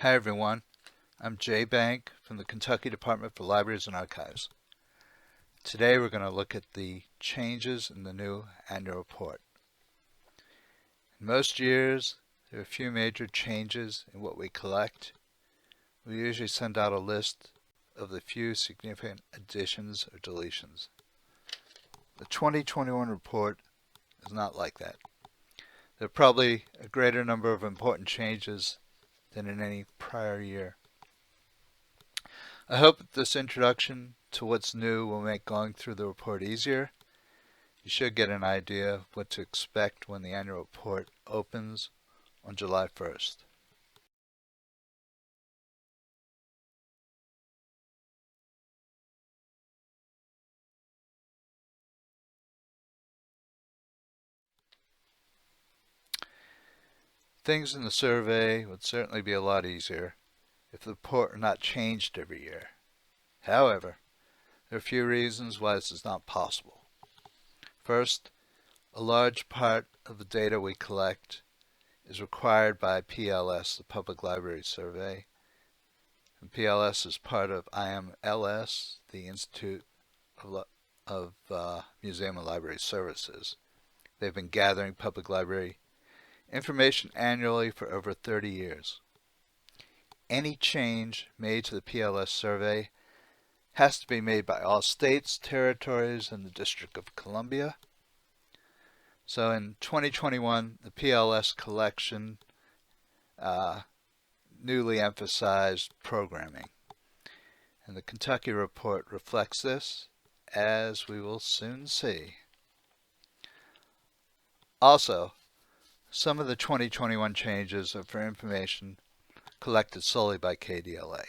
Hi everyone, I'm Jay Bank from the Kentucky Department for Libraries and Archives. Today we're going to look at the changes in the new annual report. In most years, there are a few major changes in what we collect. We usually send out a list of the few significant additions or deletions. The 2021 report is not like that. There are probably a greater number of important changes than in any prior year. I hope that this introduction to what's new will make going through the report easier. You should get an idea of what to expect when the annual report opens on July 1st. Things in the survey would certainly be a lot easier if the report were not changed every year. However, there are a few reasons why this is not possible. First, a large part of the data we collect is required by PLS, the Public Library Survey. And PLS is part of IMLS, the Institute of Museum and Library Services. They've been gathering public library information annually for over 30 years. Any change made to the PLS survey has to be made by all states, territories, and the District of Columbia. So in 2021, the PLS collection newly emphasized programming. And the Kentucky report reflects this, as we will soon see. Also, some of the 2021 changes are for information collected solely by KDLA.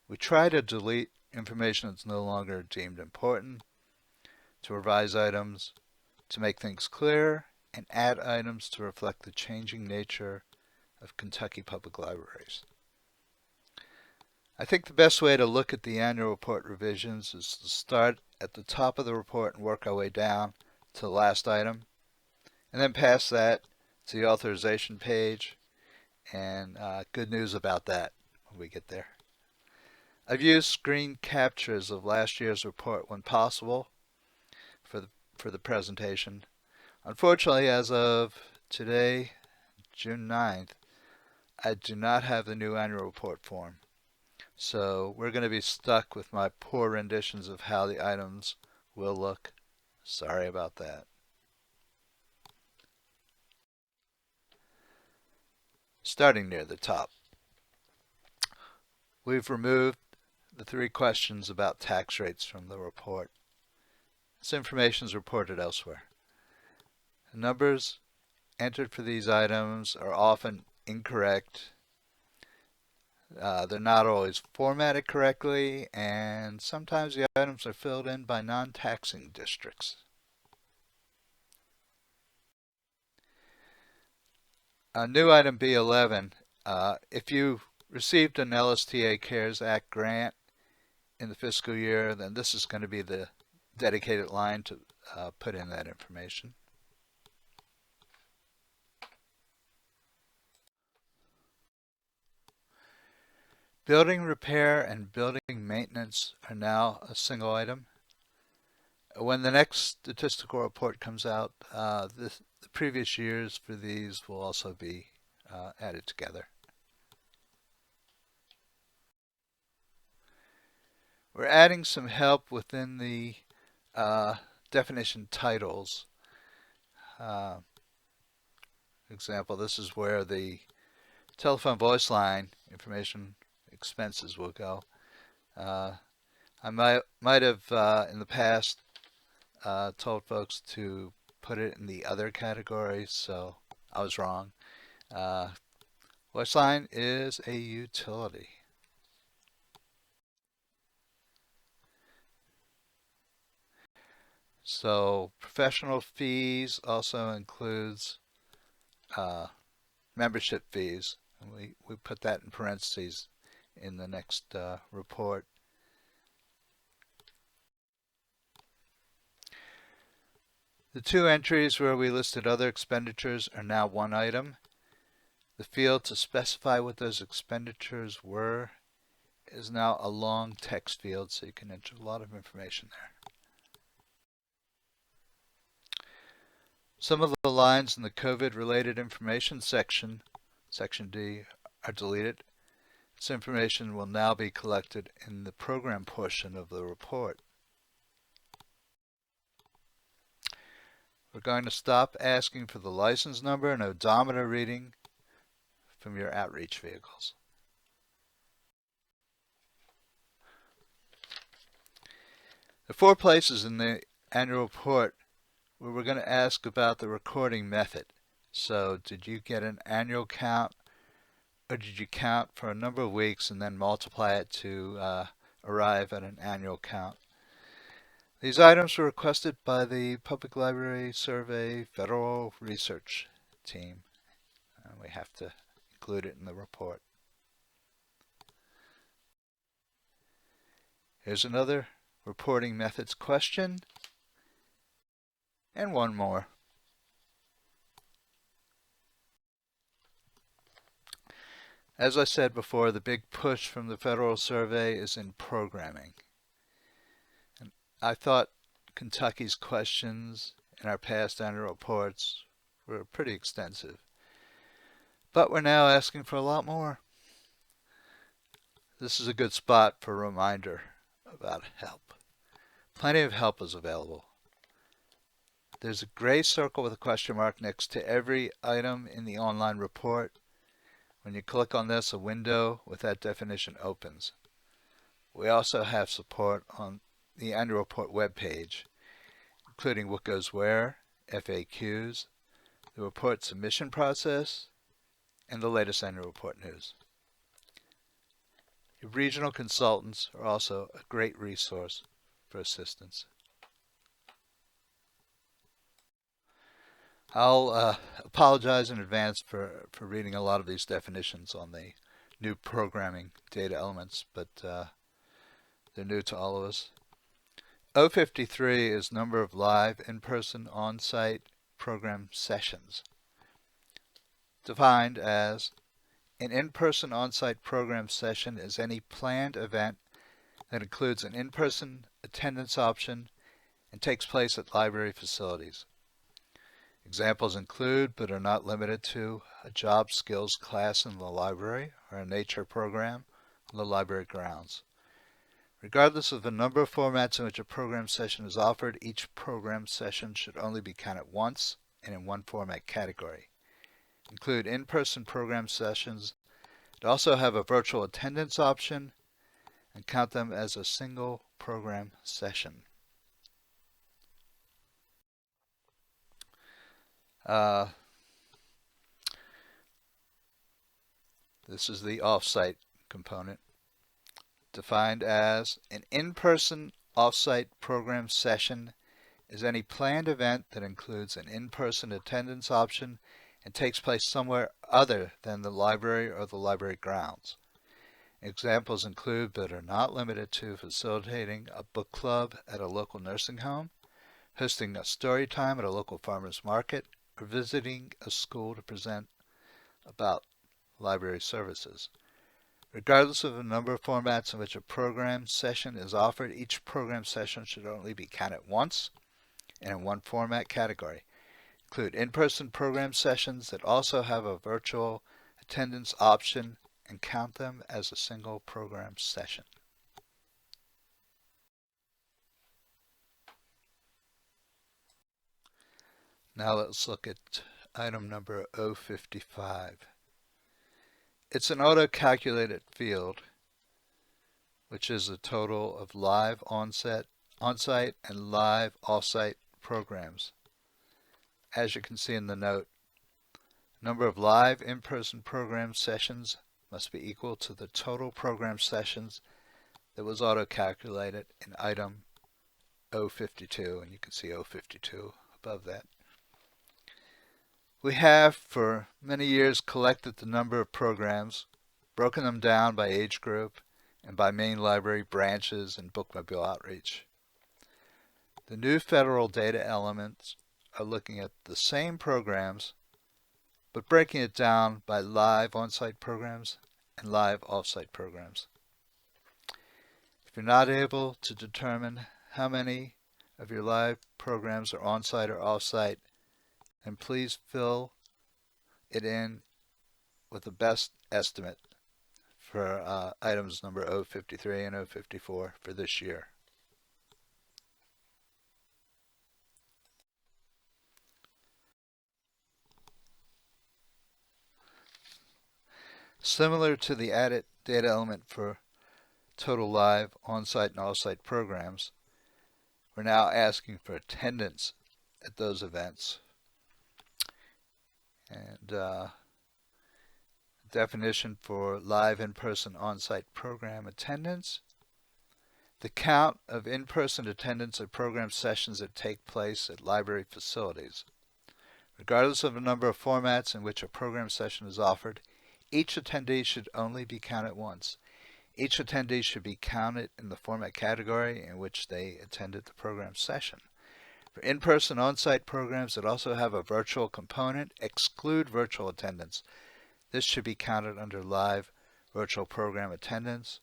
We try to delete information that's no longer deemed important, to revise items, to make things clearer, and add items to reflect the changing nature of Kentucky public libraries. I think the best way to look at the annual report revisions is to start at the top of the report and work our way down to the last item, and then past that to the authorization page, and good news about that when we get there. I've used screen captures of last year's report when possible for the presentation. Unfortunately, as of today, June 9th, I do not have the new annual report form. So we're going to be stuck with my poor renditions of how the items will look. Sorry about that. Starting near the top, we've removed the 3 questions about tax rates from the report. This information is reported elsewhere. The numbers entered for these items are often incorrect. They're not always formatted correctly, and sometimes the items are filled in by non-taxing districts. New item B11, if you received an LSTA CARES Act grant in the fiscal year, then this is going to be the dedicated line to put in that information. Building repair and building maintenance are now a single item. When the next statistical report comes out, the previous years for these will also be added together. We're adding some help within the definition titles. For example, this is where the telephone voice line information expenses will go. I might have in the past told folks to put it in the other category, so I was wrong. Voice line is a utility. So professional fees also includes membership fees. And we put that in parentheses in the next report. The 2 entries where we listed other expenditures are now one item. The field to specify what those expenditures were is now a long text field, so you can enter a lot of information there. Some of the lines in the COVID-related information section, Section D, are deleted. This information will now be collected in the program portion of the report. We're going to stop asking for the license number and odometer reading from your outreach vehicles. There are 4 places in the annual report where we're going to ask about the recording method. So, did you get an annual count, or did you count for a number of weeks and then multiply it to arrive at an annual count? These items were requested by the Public Library Survey Federal Research Team, and we have to include it in the report. Here's another reporting methods question, and one more. As I said before, the big push from the Federal Survey is in programming. And I thought Kentucky's questions in our past annual reports were pretty extensive. But we're now asking for a lot more. This is a good spot for a reminder about help. Plenty of help is available. There's a gray circle with a question mark next to every item in the online report. When you click on this, a window with that definition opens. We also have support on the annual report webpage, including what goes where, FAQs, the report submission process, and the latest annual report news. Your regional consultants are also a great resource for assistance. I'll apologize in advance for reading a lot of these definitions on the new programming data elements, but they're new to all of us. O53 is number of live, in-person, on-site program sessions, defined as an in-person, on-site program session is any planned event that includes an in-person attendance option and takes place at library facilities. Examples include, but are not limited to, a job skills class in the library or a nature program on the library grounds. Regardless of the number of formats in which a program session is offered, each program session should only be counted once and in one format category. Include in-person program sessions that also have a virtual attendance option and count them as a single program session. This is the off-site component, defined as an in-person off-site program session is any planned event that includes an in-person attendance option and takes place somewhere other than the library or the library grounds. Examples include, but are not limited to, facilitating a book club at a local nursing home, hosting a story time at a local farmer's market, or visiting a school to present about library services. Regardless of the number of formats in which a program session is offered, each program session should only be counted once and in one format category. Include in-person program sessions that also have a virtual attendance option and count them as a single program session. Now let's look at item number 055. It's an auto-calculated field, which is a total of live on-site and live off-site programs. As you can see in the note, number of live in-person program sessions must be equal to the total program sessions that was auto-calculated in item 052, and you can see 052 above that. We have for many years collected the number of programs, broken them down by age group and by main library branches and bookmobile outreach. The new federal data elements are looking at the same programs but breaking it down by live on-site programs and live off-site programs. If you're not able to determine how many of your live programs are on-site or off-site, then please fill it in with the best estimate for items number 053 and 054 for this year. Similar to the added data element for total live on-site and off-site programs, we're now asking for attendance at those events. And definition for live in-person on-site program attendance: the count of in-person attendance at program sessions that take place at library facilities. Regardless of the number of formats in which a program session is offered, each attendee should only be counted once. Each attendee should be counted in the format category in which they attended the program session. For in-person on-site programs that also have a virtual component, exclude virtual attendance. This should be counted under live virtual program attendance,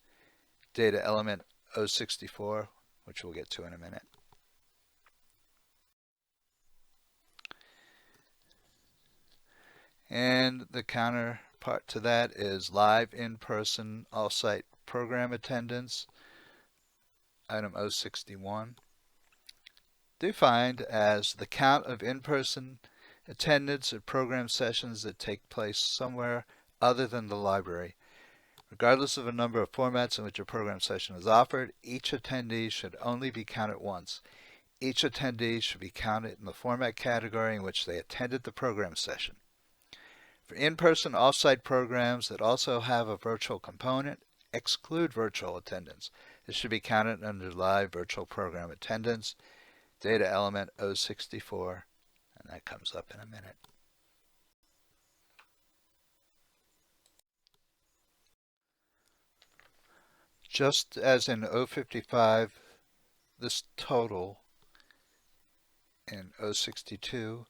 data element 064, which we'll get to in a minute. And the counterpart to that is live in-person off-site program attendance, item 061, defined as the count of in-person attendance at program sessions that take place somewhere other than the library. Regardless of the number of formats in which a program session is offered, each attendee should only be counted once. Each attendee should be counted in the format category in which they attended the program session. For in-person off-site programs that also have a virtual component, exclude virtual attendance. This should be counted under live virtual program attendance, data element 064, and that comes up in a minute. Just as in 055, this total in 062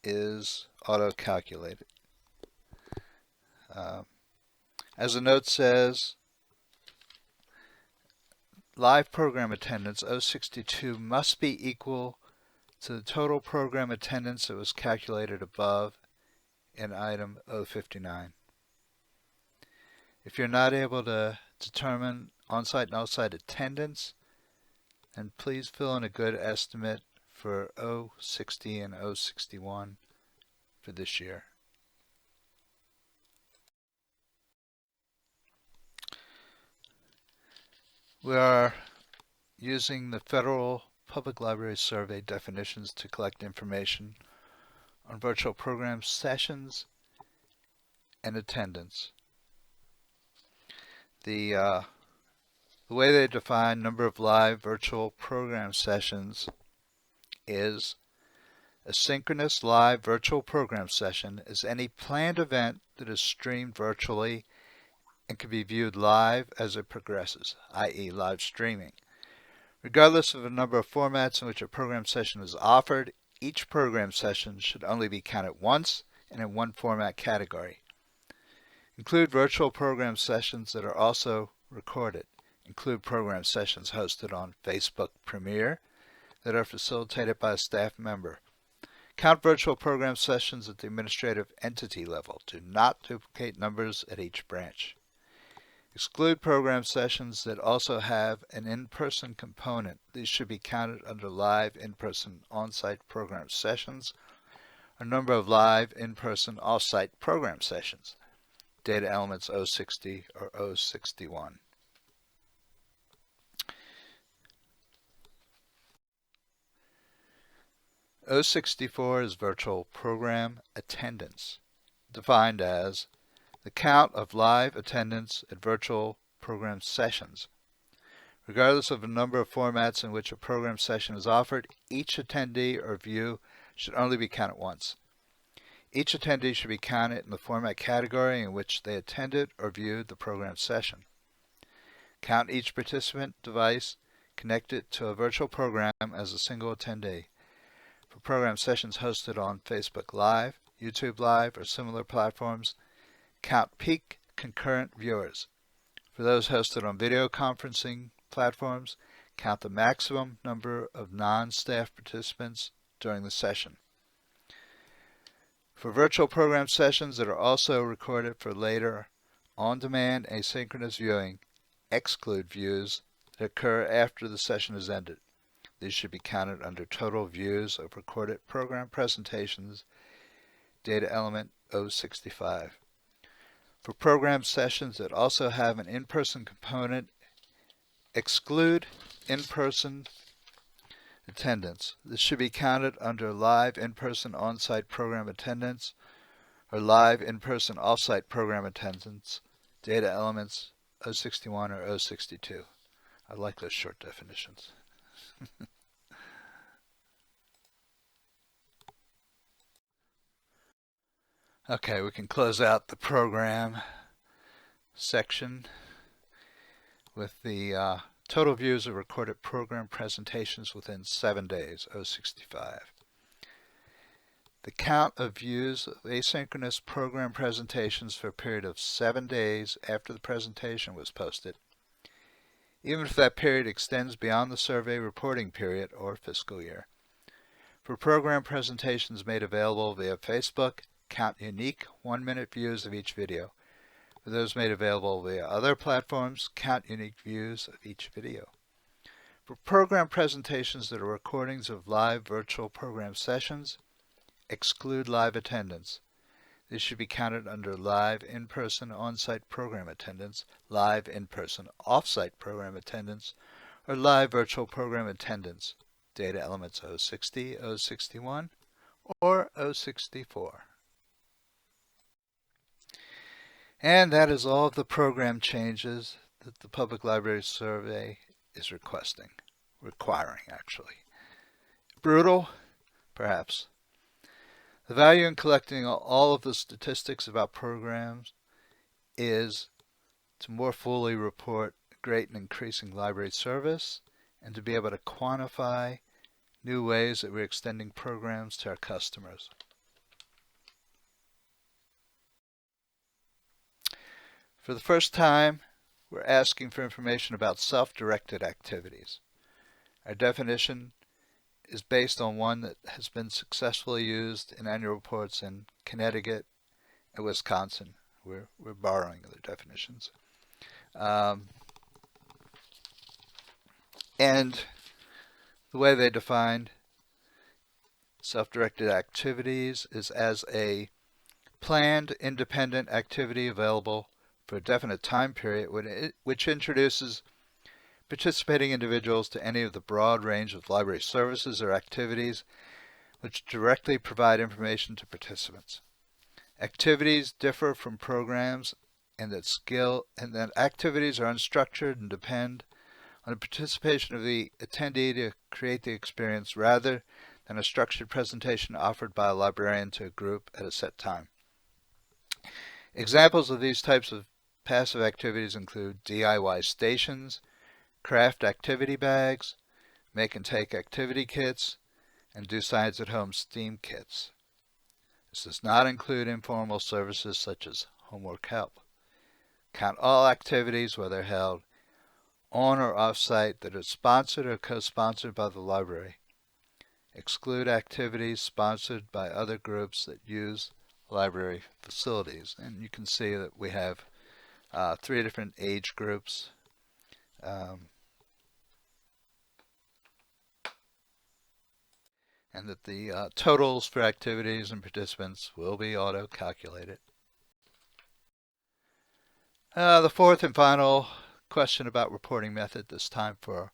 is auto-calculated. As the note says, live program attendance 062 must be equal to the total program attendance that was calculated above in item 059. If you're not able to determine on-site and off-site attendance, then please fill in a good estimate for 060 and 061 for this year. We are using the Federal Public Library Survey definitions to collect information on virtual program sessions and attendance. The way they define number of live virtual program sessions is a synchronous live virtual program session is any planned event that is streamed virtually and can be viewed live as it progresses, i.e. live streaming. Regardless of the number of formats in which a program session is offered, each program session should only be counted once and in one format category. Include virtual program sessions that are also recorded. Include program sessions hosted on Facebook Premiere that are facilitated by a staff member. Count virtual program sessions at the administrative entity level. Do not duplicate numbers at each branch. Exclude program sessions that also have an in-person component. These should be counted under live in-person on-site program sessions or number of live in-person off-site program sessions. Data elements 060 or 061. O64 is virtual program attendance, defined as the count of live attendance at virtual program sessions. Regardless of the number of formats in which a program session is offered, each attendee or view should only be counted once. Each attendee should be counted in the format category in which they attended or viewed the program session. Count each participant device connected to a virtual program as a single attendee. For program sessions hosted on Facebook Live, YouTube Live, or similar platforms, count peak concurrent viewers. For those hosted on video conferencing platforms, count the maximum number of non-staff participants during the session. For virtual program sessions that are also recorded for later on-demand asynchronous viewing, exclude views that occur after the session is ended. These should be counted under total views of recorded program presentations, data element 065. For program sessions that also have an in-person component, exclude in-person attendance. This should be counted under live in-person on-site program attendance or live in-person off-site program attendance, data elements 061 or 062. I like those short definitions. Okay, we can close out the program section with the total views of recorded program presentations within 7 days, 065. The count of views of asynchronous program presentations for a period of 7 days after the presentation was posted, even if that period extends beyond the survey reporting period or fiscal year. For program presentations made available via Facebook, count unique 1-minute views of each video. For those made available via other platforms, count unique views of each video. For program presentations that are recordings of live virtual program sessions, exclude live attendance. This should be counted under live in-person on-site program attendance, live in-person off-site program attendance, or live virtual program attendance, data elements 060, 061, or 064. And that is all of the program changes that the Public Library Survey is requiring actually. Brutal? Perhaps. The value in collecting all of the statistics about programs is to more fully report great and increasing library service and to be able to quantify new ways that we're extending programs to our customers. For the first time, we're asking for information about self-directed activities. Our definition is based on one that has been successfully used in annual reports in Connecticut and Wisconsin. We're borrowing other definitions. And the way they defined self-directed activities is as a planned independent activity available for a definite time period which introduces participating individuals to any of the broad range of library services or activities which directly provide information to participants. Activities differ from programs and that activities are unstructured and depend on the participation of the attendee to create the experience rather than a structured presentation offered by a librarian to a group at a set time. Examples of these types of passive activities include DIY stations, craft activity bags, make and take activity kits, and do science at home STEAM kits. This does not include informal services such as homework help. Count all activities, whether held on or off-site, that are sponsored or co-sponsored by the library. Exclude activities sponsored by other groups that use library facilities. And you can see that we have 3 different age groups. And that the totals for activities and participants will be auto-calculated. The fourth and final question about reporting method, this time for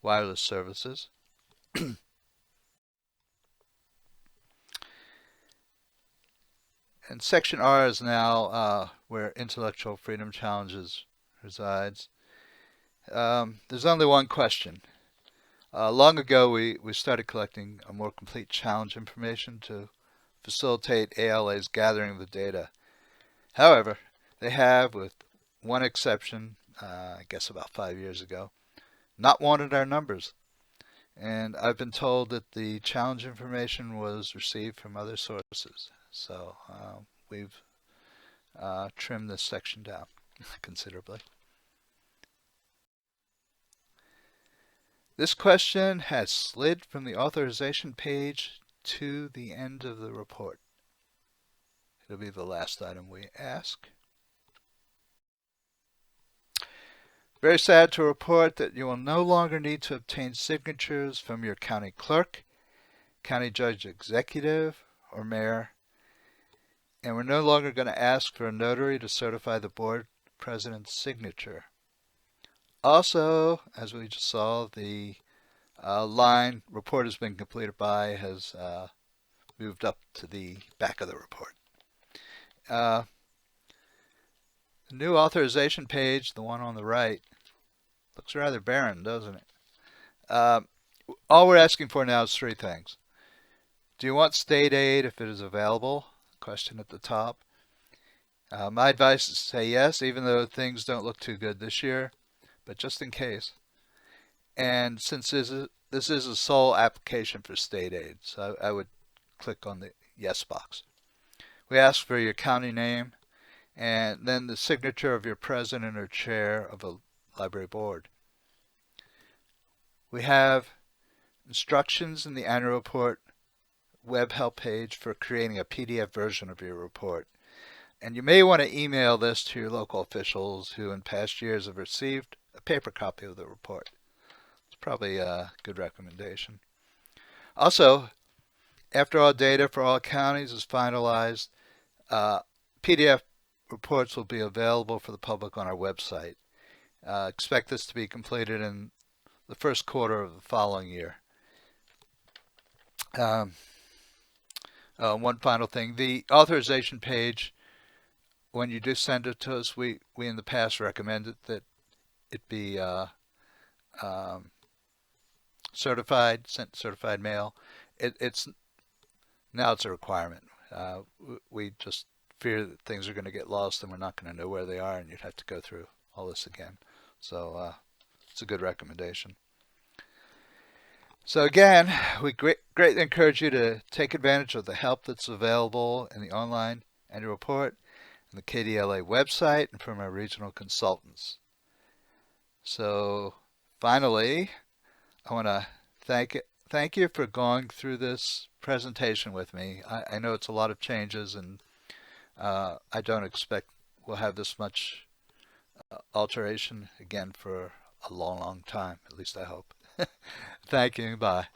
wireless services. And section R is now where intellectual freedom challenges resides. There's only one question. Long ago, we started collecting a more complete challenge information to facilitate ALA's gathering of the data. However, they have, with one exception, I guess about 5 years ago, not wanted our numbers. And I've been told that the challenge information was received from other sources. So we've trimmed this section down considerably. This question has slid from the authorization page to the end of the report. It'll be the last item we ask. Very sad to report that you will no longer need to obtain signatures from your county clerk, county judge executive, or mayor. And we're no longer going to ask for a notary to certify the board president's signature. Also, as we just saw, the line report has been completed by has moved up to the back of the report. The new authorization page, the one on the right, looks rather barren, doesn't it? All we're asking for now is three things. Do you want state aid if it is available? Question at the top. My advice is to say yes, even though things don't look too good this year, but just in case. And since this is a sole application for state aid, so I would click on the yes box. We ask for your county name and then the signature of your president or chair of a library board. We have instructions in the annual report web help page for creating a PDF version of your report. And you may want to email this to your local officials who in past years have received a paper copy of the report. It's probably a good recommendation. Also, after all data for all counties is finalized, PDF reports will be available for the public on our website. Expect this to be completed in the first quarter of the following year. One final thing, the authorization page, when you do send it to us, we in the past recommended that it be certified, sent certified mail. Now it's a requirement. We just fear that things are going to get lost and we're not going to know where they are, and you'd have to go through all this again. So it's a good recommendation. So again, we greatly encourage you to take advantage of the help that's available in the online annual report, and the KDLA website, and from our regional consultants. So finally, I want to thank you for going through this presentation with me. I know it's a lot of changes, and I don't expect we'll have this much alteration again for a long, long time. At least I hope. Thank you. Bye.